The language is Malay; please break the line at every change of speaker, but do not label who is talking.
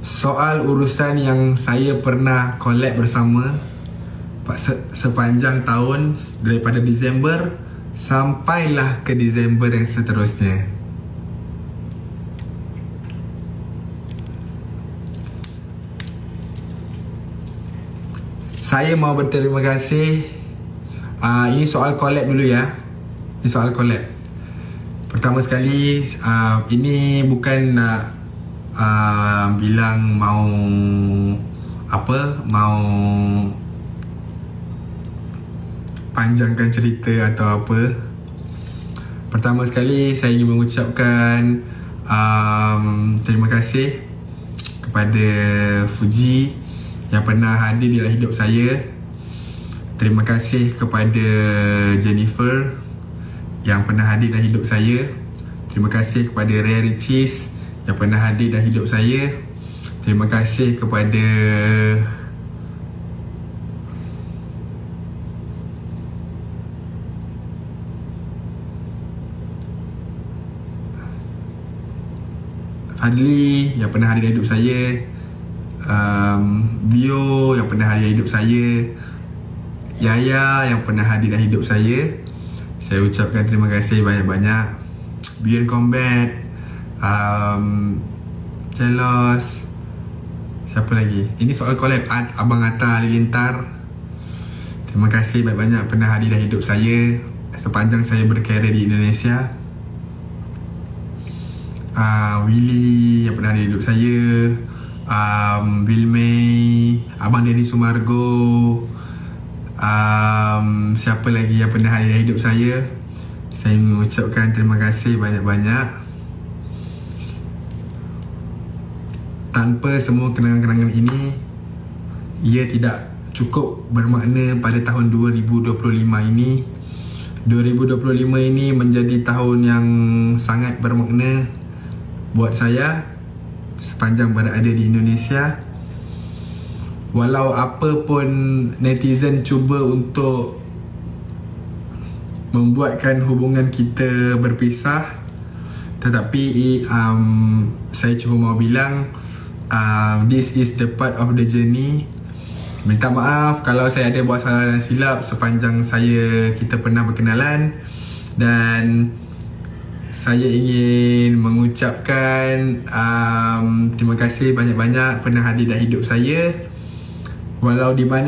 soal urusan yang saya pernah collab bersama sepanjang tahun daripada Disember sampailah ke Disember yang seterusnya. Saya mau berterima kasih. Ini soal collab dulu ya. Ini soal collab. Pertama sekali, ini bukan nak bilang mau panjangkan cerita atau apa. Pertama sekali, saya ingin mengucapkan terima kasih kepada Fuji yang pernah hadir dalam hidup saya. Terima kasih kepada Jennifer yang pernah hadir dalam hidup saya. Terima kasih kepada Rare Riches yang pernah hadir dalam hidup saya. Terima kasih kepada Fadli yang pernah hadir dalam hidup saya, Bio yang pernah hadir dalam hidup saya, Yaya yang pernah hadir dalam hidup saya. Saya ucapkan terima kasih banyak-banyak. Beyond Combat, Celos, siapa lagi? Ini soal collab, Abang Atta Halilintar. Terima kasih banyak-banyak pernah hadir dalam hidup saya sepanjang saya berkarier di Indonesia. Willy yang pernah hadir dalam hidup saya, Bill May, Abang Denny Sumargo, siapa lagi yang pernah hadir dalam hidup saya. Saya mengucapkan terima kasih banyak-banyak. Tanpa semua kenangan-kenangan ini, ia tidak cukup bermakna pada tahun 2025 ini. 2025 ini menjadi tahun yang sangat bermakna buat saya sepanjang berada di Indonesia. Walau apa pun netizen cuba untuk membuatkan hubungan kita berpisah, tetapi saya cuma mau bilang this is the part of the journey. Minta maaf kalau saya ada buat salah dan silap sepanjang kita pernah berkenalan. Dan saya ingin mengucapkan terima kasih banyak-banyak pernah hadir dalam hidup saya. Walau di mana